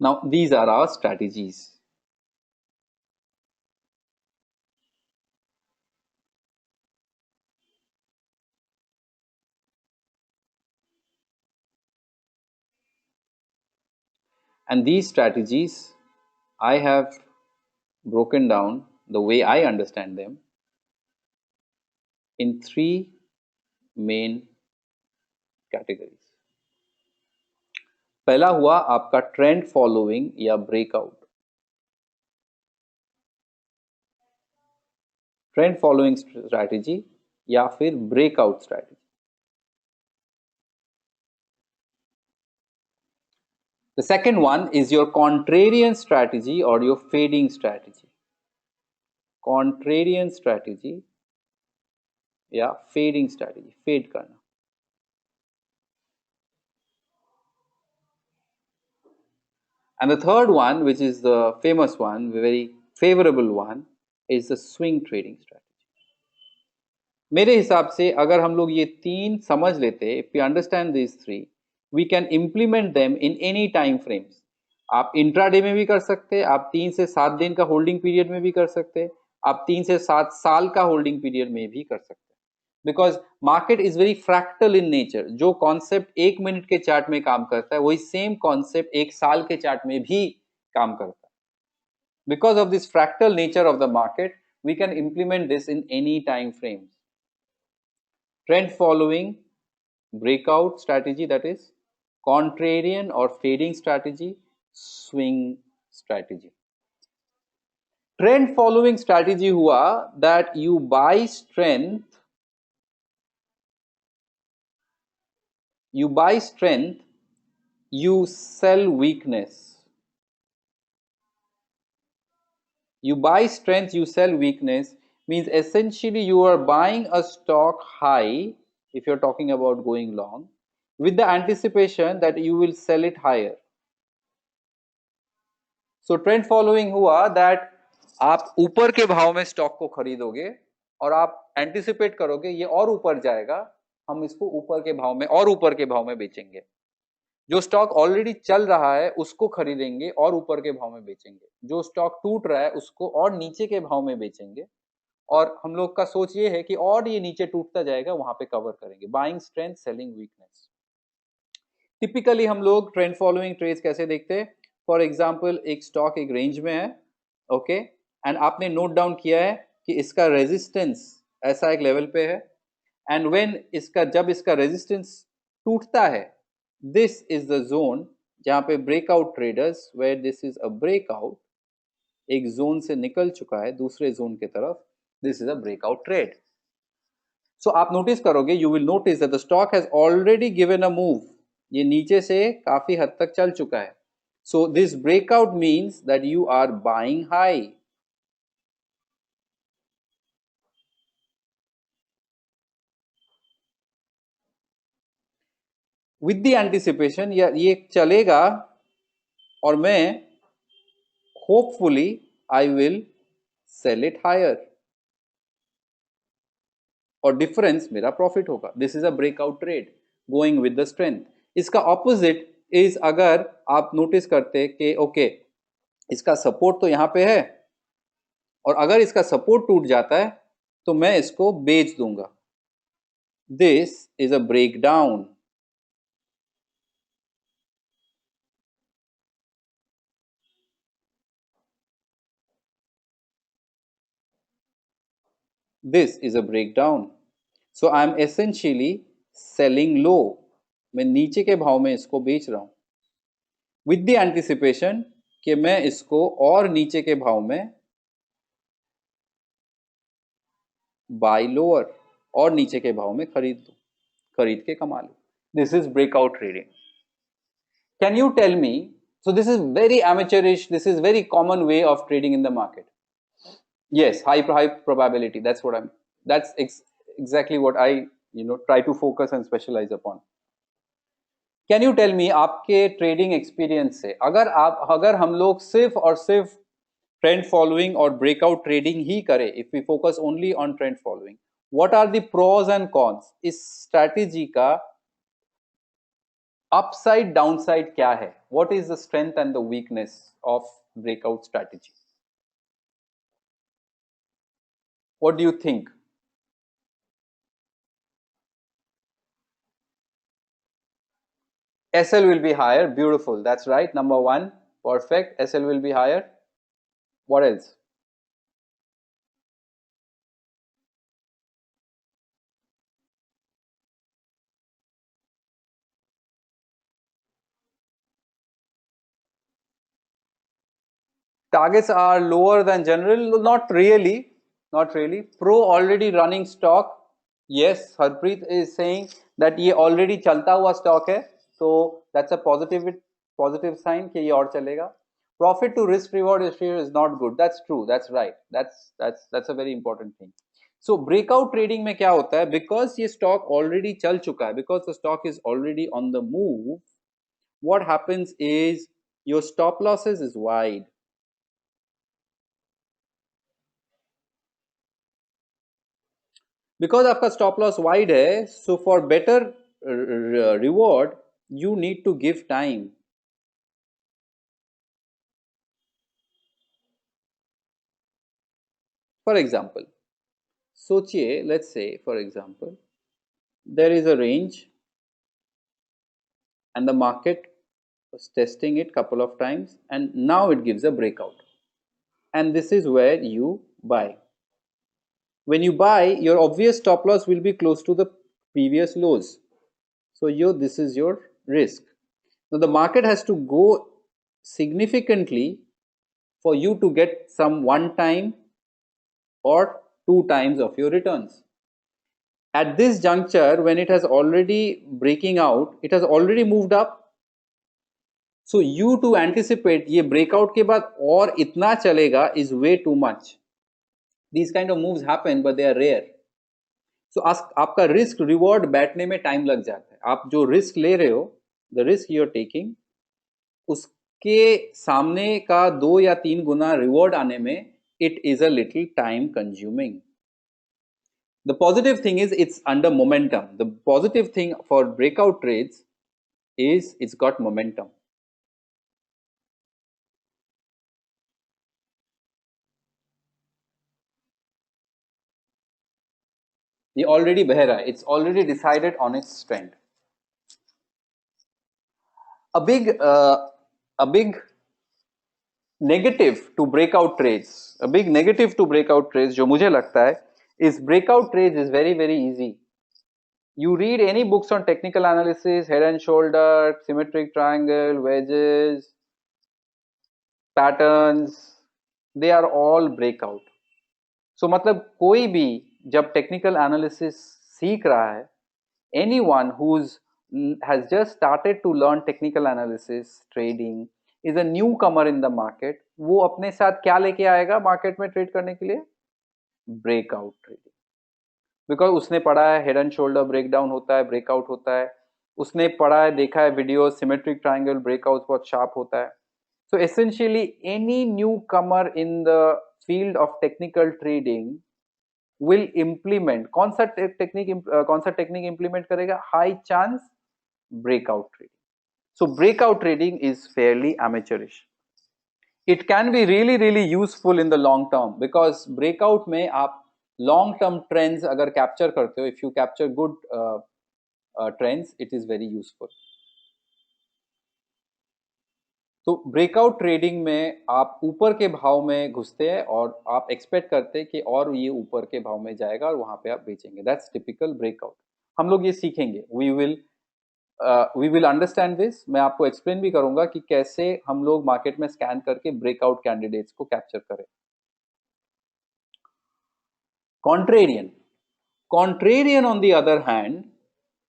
Now these are our strategies. And these strategies I have broken down the way I understand them in three main categories. पहला हुआ आपका trend following या breakout. Trend following strategy या फिर breakout strategy. The second one is your contrarian strategy or your fading strategy. Contrarian strategy या fading strategy, fade करना. And the third one, which is the famous one, very favorable one, is the swing trading strategy. मेरे हिसाब से अगर हम लोग ये तीन समझ लेते, if we understand these three, we can implement them in any time frames. आप इंट्राडे में भी कर सकते, आप 3 से 7 दिन का होल्डिंग पीरियड में भी कर सकते, आप 3 से 7 साल का होल्डिंग पीरियड में भी कर सकते. Because market is very fractal in nature. जो कॉन्सेप्ट 1 मिनट के चार्ट में काम करता है वही सेम कॉन्सेप्ट 1 साल के चार्ट में भी काम करता है. Because of this fractal nature of the market we can implement this in any time frame. Trend following breakout strategy, that is contrarian or fading strategy, swing strategy. Trend following strategy हुआ that you buy strength, you sell weakness. You buy strength, you sell weakness means essentially you are buying a stock high, if you're talking about going long, with the anticipation that you will sell it higher. So trend following हुआ that आप ऊपर के भाव में stock को खरीदोगे और आप एंटिसिपेट करोगे ये और ऊपर जाएगा, हम इसको ऊपर के भाव में और ऊपर के भाव में बेचेंगे. जो स्टॉक ऑलरेडी चल रहा है उसको खरीदेंगे और ऊपर के भाव में बेचेंगे. जो स्टॉक टूट रहा है उसको और नीचे के भाव में बेचेंगे. और हम लोग का सोच ये है कि और ये नीचे टूटता जाएगा, वहां पे कवर करेंगे. Buying strength, selling weakness. Typically हम लोग ट्रेंड फॉलोइंग ट्रेड्स कैसे देखते हैं? फॉर एग्जांपल एक स्टॉक एक रेंज में है, ओके, एंड आपने नोट डाउन किया है कि इसका रेजिस्टेंस ऐसा एक लेवल पे है, एंड व्हेन इसका जब इसका रेजिस्टेंस टूटता है, दिस इज द जोन जहां पे breakout traders, where this is a breakout, एक जोन से निकल चुका है दूसरे जोन की तरफ, this is a breakout trade. So आप नोटिस करोगे, you will notice that the stock has already given a move. ये नीचे से काफी हद तक चल चुका है. So this breakout means that you are buying high. With the anticipation ये चलेगा और मैं hopefully I will cell it higher और डिफरेंस मेरा प्रॉफिट होगा. This is a breakout trade going with the strength. इसका ऑपोजिट इज, अगर आप नोटिस करते कि ओके इसका सपोर्ट तो यहां पे है और अगर इसका सपोर्ट टूट जाता है तो मैं इसको बेच दूंगा. This is a break down. This is a break down. So I am essentially selling low. मैं नीचे के भाव में इसको बेच रहा हूं विद द एंटिसिपेशन कि मैं इसको और नीचे के भाव में बाय लोअर और नीचे के भाव में खरीद के कमा लूं. This is breakout trading. Can you tell me? So this is very amateurish, this is very common way of trading in the market. Yes, high probability, that's exactly what I try to focus and specialize upon. Can you tell me आपके trading experience से, अगर हम लोग सिर्फ और सिर्फ trend following और breakout trading ही करें, if we focus only on trend following, what are the pros and cons इस स्ट्रैटेजी का? अपसाइड डाउनसाइड क्या है, what is the strength and the weakness of breakout strategy, what do you think? SL will be higher, beautiful, that's right, number one, perfect, SL will be higher. What else? Targets are lower than general, not really, not really. Pro already running stock, yes, Harpreet is saying that ये already चलता हुआ stock है, so that's a positive sign कि ये और चलेगा. Profit to risk reward ratio is not good, that's true, that's right, that's a very important thing. So breakout trading में क्या होता है, because ये stock already चल चुका है, because the stock is already on the move, what happens is your stop losses is wide. Because आपका stop loss wide है, so for better reward you need to give time. For example सोचिए, let's say for example there is a range and the market was testing it couple of times and now it gives a breakout, and this is where you buy. When you buy, your obvious stop loss will be close to the previous lows, so this is your risk. Now the market has to go significantly for you to get some one time or two times of your returns. At this juncture, when it has already breaking out, it has already moved up, so you to anticipate ये breakout के बाद और इतना चलेगा is way too much. These kind of moves happen but they are rare. So आपका risk reward बैठने में time लग जाता है. आप जो risk ले रहे हो, the risk you are taking, उसके सामने का 2 या 3 गुना reward आने में it is a little time consuming. The positive thing is it's under momentum. The positive thing for breakout trades is it's got momentum. ये already बह रहा है, it's already decided on its trend. A big negative to breakout trades, जो मुझे लगता है is breakout trades is very easy. You read any books on technical analysis, head and shoulder, symmetric triangle, wedges, patterns, they are all breakout. So मतलब कोई भी जब technical analysis सीख रहा है, anyone who's has just started to learn technical analysis, trading, is a newcomer in the market, वो अपने साथ क्या लेके आएगा मार्केट में ट्रेड करने के लिए? Breakout trading. बिकॉज उसने पढ़ा है हेड एंड शोल्डर ब्रेकडाउन होता है, ब्रेकआउट होता है, उसने पढ़ा है, देखा है वीडियो, सिमेट्रिक ट्राइंगल ब्रेकआउट बहुत शार्प होता है. So essentially any new Qamar in the field of technical trading will implement कौन सा टेक्निक इंप्लीमेंट करेगा? High chance breakout trading. So breakout trading is fairly amateurish. It can be really useful in the long term because breakout में आप long term trends अगर capture करते हो, if you capture good trends, it is very useful. तो breakout trading में आप ऊपर के भाव में घुसते हैं और आप एक्सपेक्ट करते हैं कि और ये ऊपर के भाव में जाएगा और वहां पे आप बेचेंगे. That's typical breakout. हम लोग ये सीखेंगे, वी विल अंडरस्टैंड दिस. मैं आपको एक्सप्लेन भी करूंगा कि कैसे हम लोग मार्केट में स्कैन करके ब्रेकआउट कैंडिडेट्स को कैप्चर करें. Contrarian on the other hand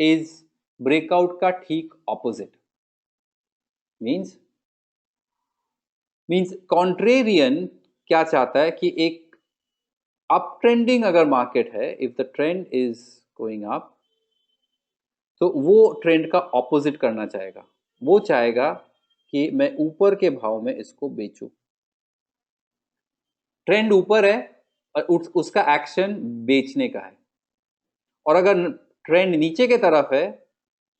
is breakout का ठीक ऑपोजिट. मीन्स कॉन्ट्रेरियन क्या चाहता है कि एक अप ट्रेंडिंग अगर मार्केट है, if the trend is going up, तो वो ट्रेंड का ऑपोजिट करना चाहेगा. वो चाहेगा कि मैं ऊपर के भाव में इसको बेचूं. ट्रेंड ऊपर है और उसका एक्शन बेचने का है, और अगर ट्रेंड नीचे के तरफ है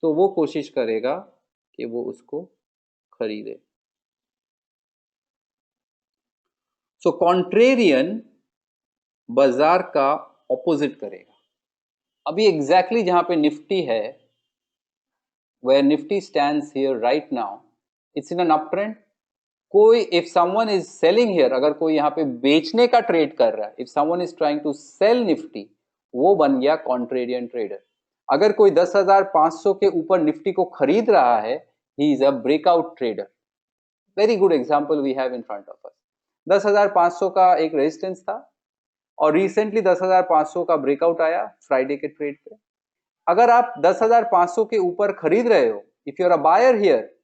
तो वो कोशिश करेगा कि वो उसको खरीदे। सो कॉन्ट्रेरियन बाजार का ऑपोजिट करेगा। अभी एग्जैक्टली जहां पे निफ्टी है, where Nifty stands here right now, it's in an uptrend. कोई if someone is selling here, अगर कोई यहाँ पे बेचने का ट्रेड कर रहा है, if someone is trying to sell Nifty, वो बन गया कॉन्ट्रेरियन ट्रेडर। अगर कोई 10,500 के ऊपर निफ्टी को खरीद रहा है, he is a breakout trader. Very good example we have in front of us. 10,500 का एक रेजिस्टेंस था और रिसेंटली 10,500 का ब्रेकआउट आया फ्राइडे के ट्रेड पे। अगर आप 10,500 के ऊपर खरीद रहे हो, if you are a buyer here,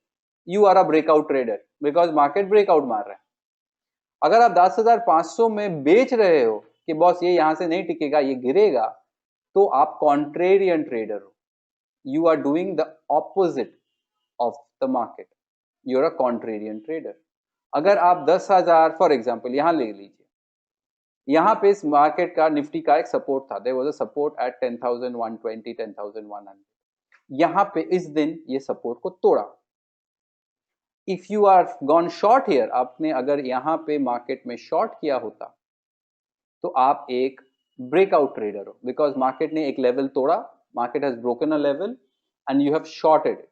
you are a breakout trader because market breakout मार रहा है। अगर आप 10,500 में बेच रहे हो कि बॉस ये यहां से नहीं टिकेगा, ये गिरेगा, तो आप कॉन्ट्रेरियन ट्रेडर हो। You are doing the opposite of the market, you are a contrarian trader. अगर आप 10,000 फॉर एग्जाम्पल यहां ले लीजिए, यहां पे इस मार्केट का निफ्टी का एक सपोर्ट था, there was a support at 10,120 10,100। यहां पे इस दिन ये सपोर्ट को तोड़ा। If you are gone short here, आपने अगर यहां पे मार्केट में शॉर्ट किया होता तो आप एक ब्रेकआउट ट्रेडर हो, बिकॉज मार्केट ने एक लेवल तोड़ा, market has broken a level and you have shorted it,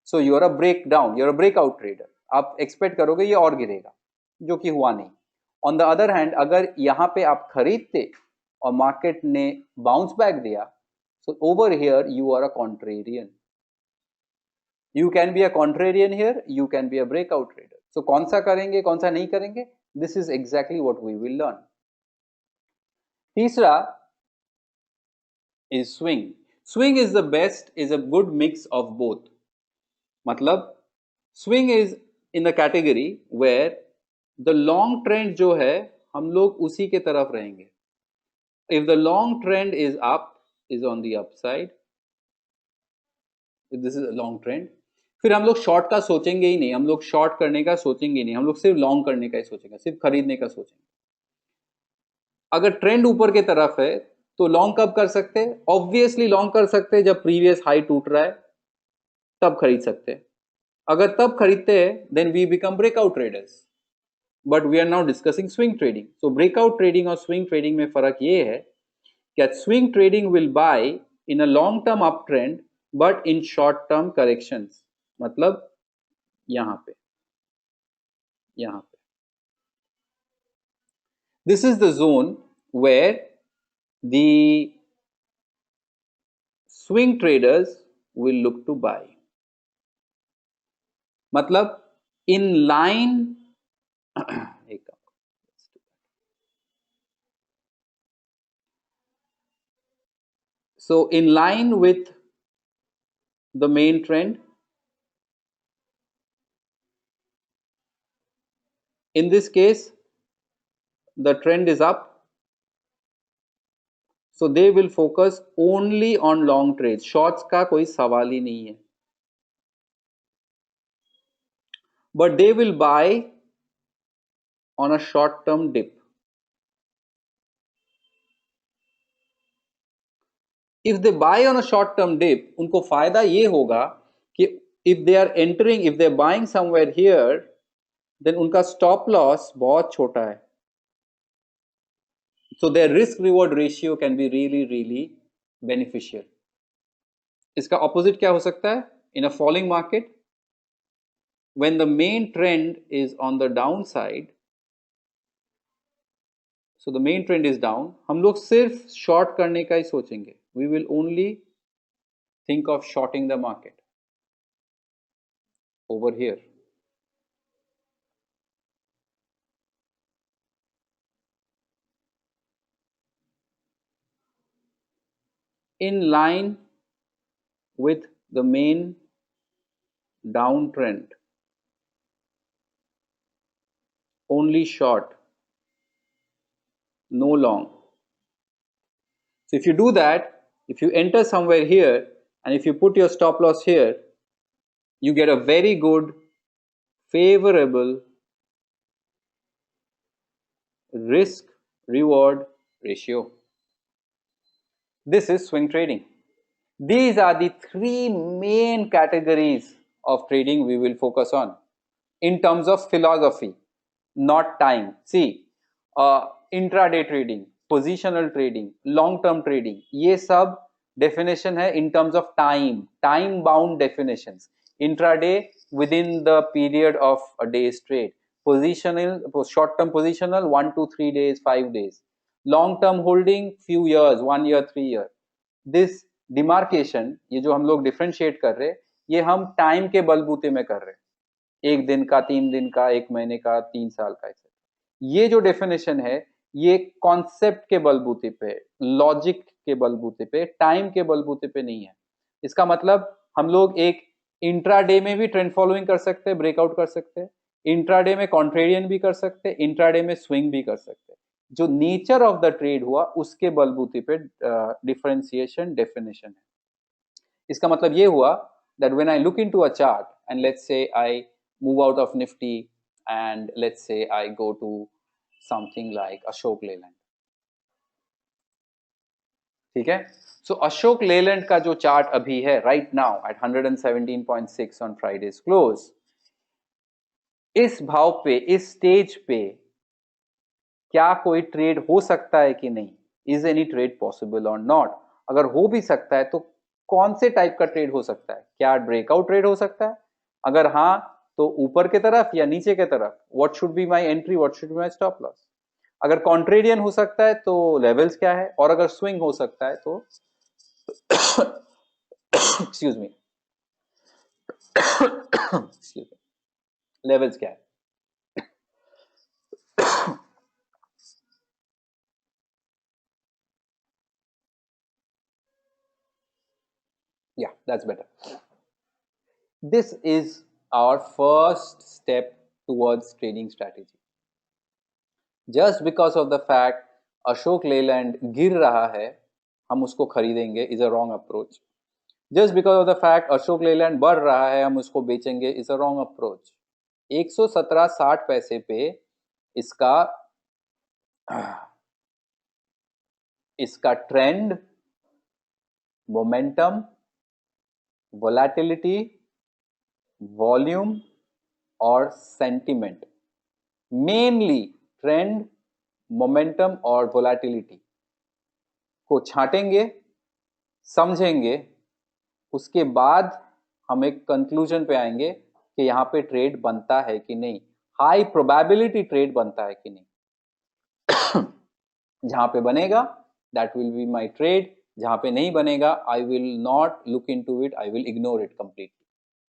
so you are a break down, you are a breakout trader. आप एक्सपेक्ट करोगे ये और गिरेगा, जो कि हुआ नहीं। ऑन द अदर हैंड, अगर यहां पे आप खरीदते और मार्केट ने बाउंस बैक दिया, so over here you are a contrarian. You can be a contrarian here, you can be a breakout trader. So कौन सा करेंगे कौन सा नहीं करेंगे, this is exactly what we will learn. तीसरा is swing. Swing is the best, is a good mix of both. मतलब swing is in the category where the long trend जो है हम लोग उसी के तरफ रहेंगे। If the long trend is up, is on the upside, if this is a long trend, फिर हम लोग शॉर्ट का सोचेंगे ही नहीं, हम लोग शॉर्ट करने का सोचेंगे नहीं, हम लोग सिर्फ लॉन्ग करने का ही सोचेंगे, सिर्फ खरीदने का सोचेंगे। अगर ट्रेंड ऊपर की तरफ है तो लॉन्ग कब कर सकते हैं? ऑब्वियसली लॉन्ग कर सकते हैं जब प्रीवियस हाई टूट रहा है, तब खरीद सकते हैं। अगर तब खरीदते हैं then we become breakout traders. But we are now discussing swing trading. So breakout trading और स्विंग ट्रेडिंग में फर्क ये है कि swing trading will buy in a long term up trend but in short term corrections. मतलब यहां पे this is the zone where the swing traders will look to buy. मतलब in line so in line with the main trend, in this case the trend is up, so they will focus only on long trades, shorts का कोई सवाल ही नहीं है, but they will buy on a short term dip. If they buy on a short term dip, उनको फायदा ये होगा कि if they are entering, if they are buying somewhere here, then उनका stop loss बहुत छोटा है, so their risk reward ratio can be really beneficial. इसका opposite क्या हो सकता है? In a falling market, when the main trend is on the downside, so the main trend is down, हम लोग सिर्फ short करने का ही सोचेंगे, we will only think of shorting the market over here. In line with the main downtrend, only short, no long. So if you do that, if you enter somewhere here and if you put your stop loss here, you get a very good favorable risk reward ratio. This is swing trading. These are the three main categories of trading we will focus on in terms of philosophy, not time. See, intraday trading, positional trading, long term trading, ये सब definition है in terms of time, time bound definitions. Intraday within the period of a day's trade, positional, short term positional 1 to 3 days, 5 days, long term holding few years, 1 year, 3 year. This demarcation, ये जो हम लोग differentiate कर रहे हैं, ये हम time के बलबूते में कर रहे हैं, 1 दिन का, 3 दिन का, 1 महीने का, 3 साल का, ऐसे. ये जो डेफिनेशन है ये कॉन्सेप्ट के बलबूते पे, लॉजिक के बलबूते पे, टाइम के बलबूते पे नहीं है. इसका मतलब हम लोग एक इंट्राडे में भी ट्रेंड फॉलोइंग कर सकते हैं, ब्रेकआउट कर सकते हैं, इंट्राडे में कॉन्ट्रेरियन भी कर सकते हैं, इंट्राडे में स्विंग भी कर सकते हैं. जो नेचर ऑफ द ट्रेड हुआ उसके बलबूते पे डिफरेंशिएशन डेफिनेशन है. इसका मतलब ये हुआ that when I look into a chart and let's say I move out of Nifty and let's say I go to something like Ashok Leyland, ठीक है. So Ashok Leyland का जो चार्ट अभी है right now at 117.6 on Friday's close, इस भाव पे, इस स्टेज पे क्या कोई ट्रेड हो सकता है कि नहीं? Is any trade possible or not? अगर हो भी सकता है तो कौन से टाइप का ट्रेड हो सकता है? क्या ब्रेकआउट ट्रेड हो सकता है? अगर हाँ तो ऊपर के तरफ या नीचे के तरफ? What should be my entry, what should be my stop loss? अगर कॉन्ट्रेरियन हो सकता है तो लेवल्स क्या है? और अगर स्विंग हो सकता है तो excuse me, excuse me, levels क्या है? Yeah, that's better. This is our first step towards trading strategy. Just because of the fact Ashok Leyland गिर रहा है हम उसको खरीदेंगे is a wrong approach. Just because of the fact Ashok Leyland बढ़ रहा है हम उसको बेचेंगे is a wrong approach. 117.60 पैसे पे इसका ट्रेंड, मोमेंटम, वोलेटिलिटी, वॉल्यूम और सेंटिमेंट, मेनली ट्रेंड, मोमेंटम और वोलेटिलिटी को छांटेंगे, समझेंगे, उसके बाद हम एक कंक्लूजन पे आएंगे कि यहां पे ट्रेड बनता है कि नहीं, हाई प्रोबेबिलिटी ट्रेड बनता है कि नहीं. जहां पे बनेगा that will be my trade, जहां पे नहीं बनेगा I will not look into it, I will ignore it completely.